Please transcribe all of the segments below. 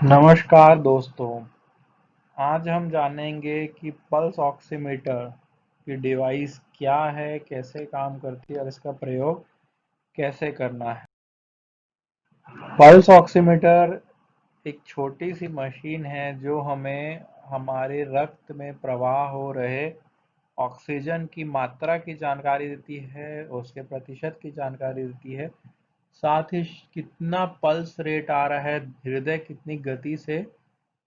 नमस्कार दोस्तों। आज हम जानेंगे कि पल्स ऑक्सीमीटर की डिवाइस क्या है, कैसे काम करती है और इसका प्रयोग कैसे करना है। पल्स ऑक्सीमीटर एक छोटी सी मशीन है जो हमें हमारे रक्त में प्रवाह हो रहे ऑक्सीजन की मात्रा की जानकारी देती है, उसके प्रतिशत की जानकारी देती है, साथ ही कितना पल्स रेट आ रहा है, हृदय कितनी गति से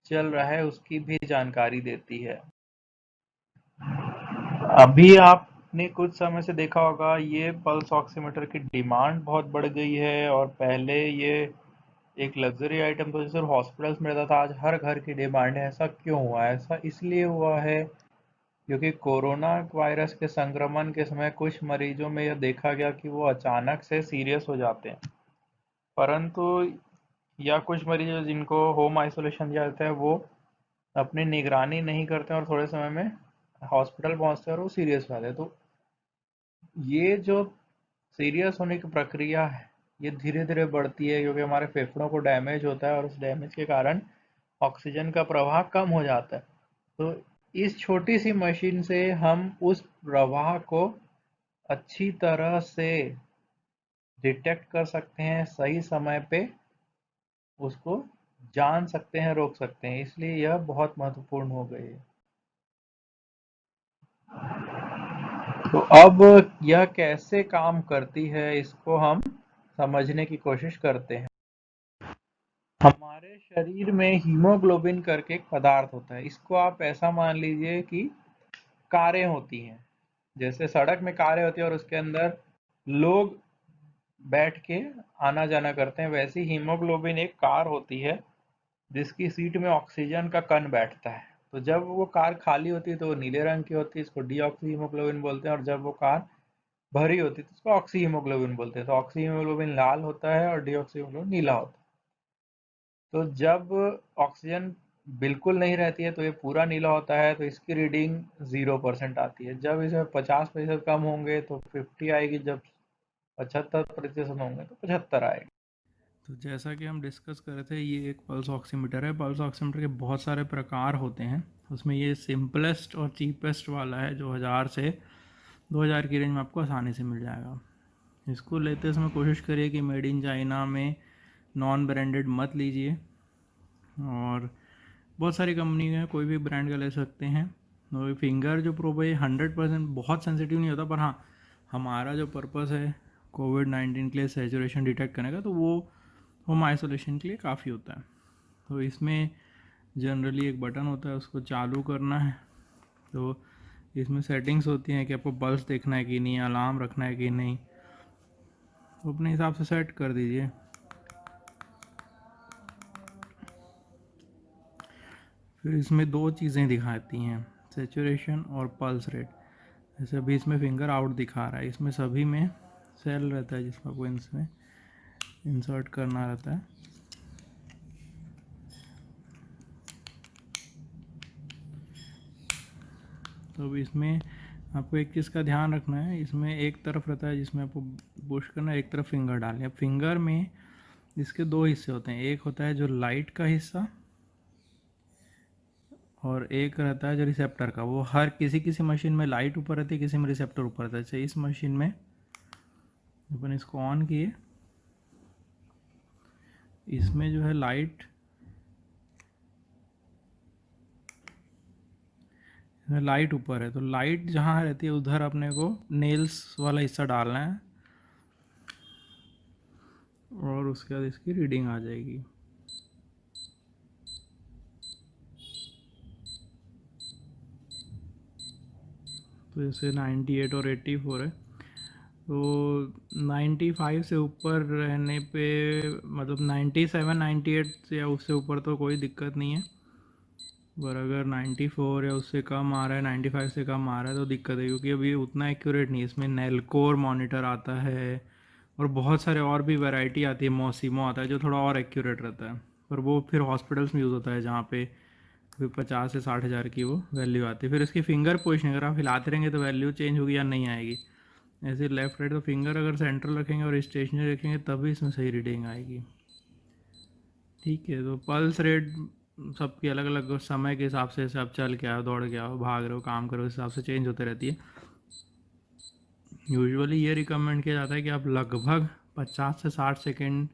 चल रहा है उसकी भी जानकारी देती है। अभी आपने कुछ समय से देखा होगा ये पल्स ऑक्सीमीटर की डिमांड बहुत बढ़ गई है और पहले ये एक लग्जरी आइटम तो सिर्फ हॉस्पिटल्स में रहता था, आज हर घर की डिमांड है। ऐसा क्यों हुआ? ऐसा इसलिए हुआ है क्योंकि कोरोना वायरस के संक्रमण के समय कुछ मरीजों में यह देखा गया कि वो अचानक से सीरियस हो जाते हैं, परंतु या कुछ मरीज जिनको होम आइसोलेशन दिया जाता है वो अपनी निगरानी नहीं करते और थोड़े समय में हॉस्पिटल पहुंचते हैं और वो सीरियस हो जाते हैं। तो ये जो सीरियस होने की प्रक्रिया है ये धीरे धीरे बढ़ती है क्योंकि हमारे फेफड़ों को डैमेज होता है और उस डैमेज के कारण ऑक्सीजन का प्रवाह कम हो जाता है। तो इस छोटी सी मशीन से हम उस प्रवाह को अच्छी तरह से डिटेक्ट कर सकते हैं, सही समय पे उसको जान सकते हैं, रोक सकते हैं, इसलिए यह बहुत महत्वपूर्ण हो गई है। तो अब यह कैसे काम करती है इसको हम समझने की कोशिश करते हैं। हमारे शरीर में हीमोग्लोबिन करके एक पदार्थ होता है, इसको आप ऐसा मान लीजिए कि कारें होती हैं। जैसे सड़क में कारें होती हैं और उसके अंदर लोग बैठ के आना जाना करते हैं, वैसी हीमोग्लोबिन एक कार होती है जिसकी सीट में ऑक्सीजन का कण बैठता है। तो जब वो कार खाली होती है तो वो नीले रंग की होती है, इसको डीऑक्सी हीमोग्लोबिन बोलते हैं, और जब वो कार भरी होती है तो उसको ऑक्सी हीमोग्लोबिन बोलते हैं। तो ऑक्सी हीमोग्लोबिन लाल होता है और डीऑक्सी हीमोग्लोबिन नीला होता है। तो जब ऑक्सीजन बिल्कुल नहीं रहती है तो ये पूरा नीला होता है, तो इसकी रीडिंग 0% आती है। जब इसमें 50% कम होंगे तो 50 आएगी, जब 75% होंगे तो 75 आएगी। तो जैसा कि हम डिस्कस कर रहे थे, ये एक पल्स ऑक्सीमीटर है। पल्स ऑक्सीमीटर के बहुत सारे प्रकार होते हैं। उसमें ये सिंपलेस्ट और चीपेस्ट वाला है जो 1000 से 2000 की रेंज में आपको आसानी से मिल जाएगा। इसको लेते समय कोशिश करिए कि मेड इन चाइना में नॉन ब्रांडेड मत लीजिए। और बहुत सारी कंपनी है, कोई भी ब्रांड का ले सकते हैं। और फिंगर जो प्रोब है 100% बहुत सेंसिटिव नहीं होता, पर हाँ, हमारा जो पर्पस है कोविड-19 के लिए सैचुरेशन डिटेक्ट करने का, तो वो होम आइसोलेशन के लिए काफ़ी होता है। तो इसमें जनरली एक बटन होता है, उसको चालू करना है। तो इसमें सेटिंग्स होती हैं कि आपको पल्स देखना है कि नहीं, अलार्म रखना है कि नहीं, तो अपने हिसाब से सेट कर दीजिए। फिर इसमें दो चीज़ें दिखाती हैं, सेचुरेशन और पल्स रेट। जैसे अभी इसमें फिंगर आउट दिखा रहा है, इसमें सभी में सेल रहता है जिसमें आपको इसमें इंसर्ट करना रहता है। तो अब इसमें आपको एक चीज़ का ध्यान रखना है, इसमें एक तरफ रहता है जिसमें आपको पुश करना है, एक तरफ फिंगर डालनी है। अब फिंगर में इसके दो हिस्से होते हैं, एक होता है जो लाइट का हिस्सा और एक रहता है जो रिसेप्टर का। वो हर किसी किसी मशीन में लाइट ऊपर रहती है, किसी में रिसेप्टर ऊपर रहता है। जैसे इस मशीन में अपन इसको ऑन किए, इसमें जो है लाइट, लाइट ऊपर है, तो लाइट जहाँ रहती है उधर अपने को नेल्स वाला हिस्सा डालना है और उसके बाद इसकी रीडिंग आ जाएगी। तो जैसे 98 और 84 है, तो 95 से ऊपर रहने पे, मतलब 97 98 या उससे ऊपर तो कोई दिक्कत नहीं है। पर अगर 94 या उससे कम आ रहा है, 95 से कम आ रहा है तो दिक्कत है, क्योंकि अभी उतना एक्यूरेट नहीं है। इसमें नेलकोर मॉनिटर आता है और बहुत सारे और भी वैरायटी आती है, मॉसिमो आता है जो थोड़ा और एक्यूरेट रहता है, पर वो फिर हॉस्पिटल्स में यूज़ होता है जहाँ पे फिर 50 से 60 हज़ार की वो वैल्यू आती है। फिर इसकी फिंगर पोजिशन अगर आप हिलाते रहेंगे तो वैल्यू चेंज होगी या नहीं आएगी। ऐसे लेफ्ट राइट, तो फिंगर अगर सेंट्रल रखेंगे और स्टेशनरी रखेंगे तभी इसमें सही रीडिंग आएगी। ठीक है, तो पल्स रेट सबकी अलग अलग समय के हिसाब से, जैसे आप चल के आओ, दौड़ के आओ, भाग रहे हो, काम करो, उस हिसाब से चेंज होते रहती है। यूजुअली ये रिकमेंड किया जाता है कि आप लगभग 50 से 60 सेकेंड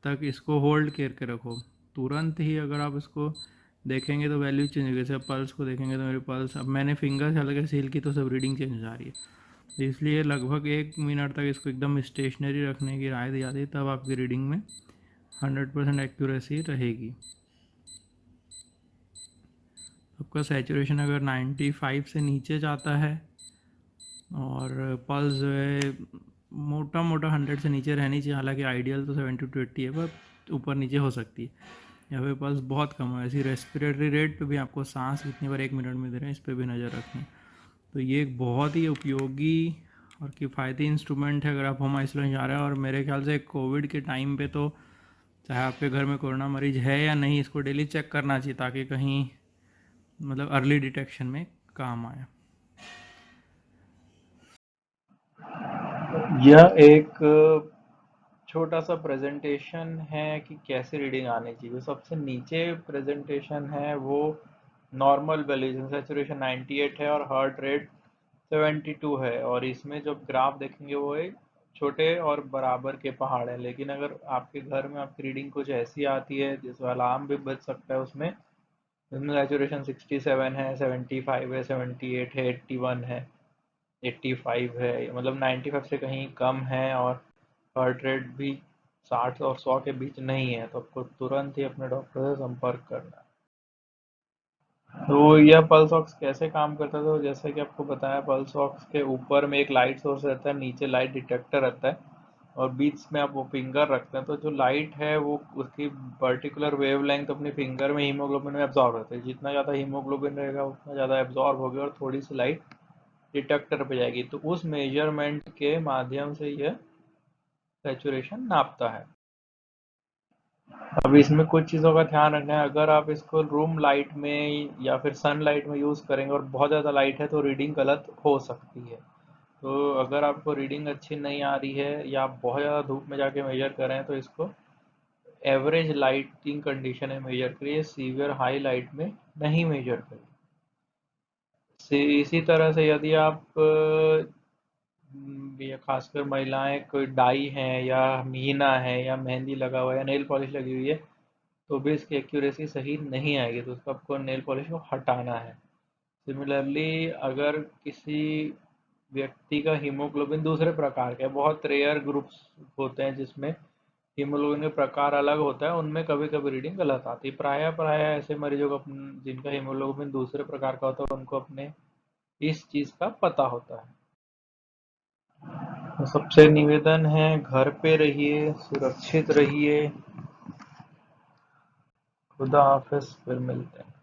तक इसको होल्ड करके रखो। तुरंत ही अगर आप इसको देखेंगे तो वैल्यू चेंज होगी। जैसे पल्स को देखेंगे तो मेरी पल्स, अब मैंने फिंगर से हल्के से हिल की तो सब रीडिंग चेंज हो जा रही है। तो इसलिए लगभग 1 मिनट तक इसको एकदम स्टेशनरी रखने की राय दी जाती है, तब आपकी रीडिंग में 100% एक्यूरेसी रहेगी। आपका सैचुरेशन अगर 95 से नीचे जाता है और पल्स जो है मोटा मोटा 100 से नीचे रहनी चाहिए, हालांकि आइडियल तो 70 to 80 है, पर ऊपर नीचे हो सकती है। या फिर पल्स बहुत कम है, ऐसी रेस्पिरेटरी रेट पे भी आपको सांस कितनी बार 1 मिनट में दे रहे हैं, इस पर भी नज़र रखनी। तो ये एक बहुत ही उपयोगी और किफ़ायती इंस्ट्रूमेंट है अगर आप होम आइसोलेशन जा रहे हैं। और मेरे ख्याल से कोविड के टाइम पे तो चाहे आपके घर में कोरोना मरीज है या नहीं, इसको डेली चेक करना चाहिए, ताकि कहीं मतलब अर्ली डिटेक्शन में काम आए। यह एक छोटा सा प्रेजेंटेशन है कि कैसे रीडिंग आनी चाहिए। सबसे नीचे प्रेजेंटेशन है वो नॉर्मल वैल्यूज, सैचुरेशन 98 है और हार्ट रेट 72 है। और इसमें जो ग्राफ देखेंगे वो एक छोटे और बराबर के पहाड़ है। लेकिन अगर आपके घर में आपकी रीडिंग कुछ ऐसी आती है जिसमें अलार्म भी बज सकता है, उसमें इसमें सैचुरेशन 67 है, 75 है, 78 है, 81 है, 85 है, मतलब 95 से कहीं कम है, और हार्ट रेट भी 60 और 100 के बीच नहीं है, तो आपको तुरंत ही अपने डॉक्टर से संपर्क करना है। तो यह पल्स ऑक्स कैसे काम करता है, तो जैसे कि आपको बताया, पल्स ऑक्स के ऊपर में एक लाइट सोर्स रहता है, नीचे लाइट डिटेक्टर रहता है, और बीच में आप वो फिंगर रखते हैं। तो जो लाइट है वो उसकी पर्टिकुलर वेवलेंथ अपने फिंगर में हीमोग्लोबिन में एब्जॉर्ब होता है। जितना ज़्यादा हीमोग्लोबिन रहेगा उतना ज़्यादा एब्जॉर्ब होगी और थोड़ी सी लाइट डिटेक्टर पे जाएगी। तो उस मेजरमेंट के माध्यम से यह सैचुरेशन नापता है। अब इसमें कुछ चीज़ों का ध्यान रखना है। अगर आप इसको रूम लाइट में या फिर सनलाइट में यूज़ करेंगे और बहुत ज़्यादा लाइट है तो रीडिंग गलत हो सकती है। तो अगर आपको रीडिंग अच्छी नहीं आ रही है या आप बहुत ज़्यादा धूप में जाके मेजर कर रहे हैं, तो इसको एवरेज लाइटिंग कंडीशन में मेजर करिए, सीवियर हाई लाइट में नहीं मेजर करिए। इसी तरह से यदि आप या खासकर महिलाएं कोई डाई हैं या मीना है या मेहंदी लगा हुआ है या नेल पॉलिश लगी हुई है, तो भी इसकी एक्यूरेसी सही नहीं आएगी, तो उसको आपको नेल पॉलिश को हटाना है। सिमिलरली अगर किसी व्यक्ति का हीमोग्लोबिन दूसरे प्रकार का है, बहुत रेयर ग्रुप्स होते हैं जिसमें हीमोग्लोबिन के प्रकार अलग होता है, उनमें कभी कभी रीडिंग गलत आती है। प्राय ऐसे मरीजों को जिनका हीमोग्लोबिन दूसरे प्रकार का होता है, उनको अपने इस चीज़ का पता होता है। तो सबसे निवेदन है, घर पे रहिए, सुरक्षित रहिए। खुदा हाफिज, फिर मिलते हैं।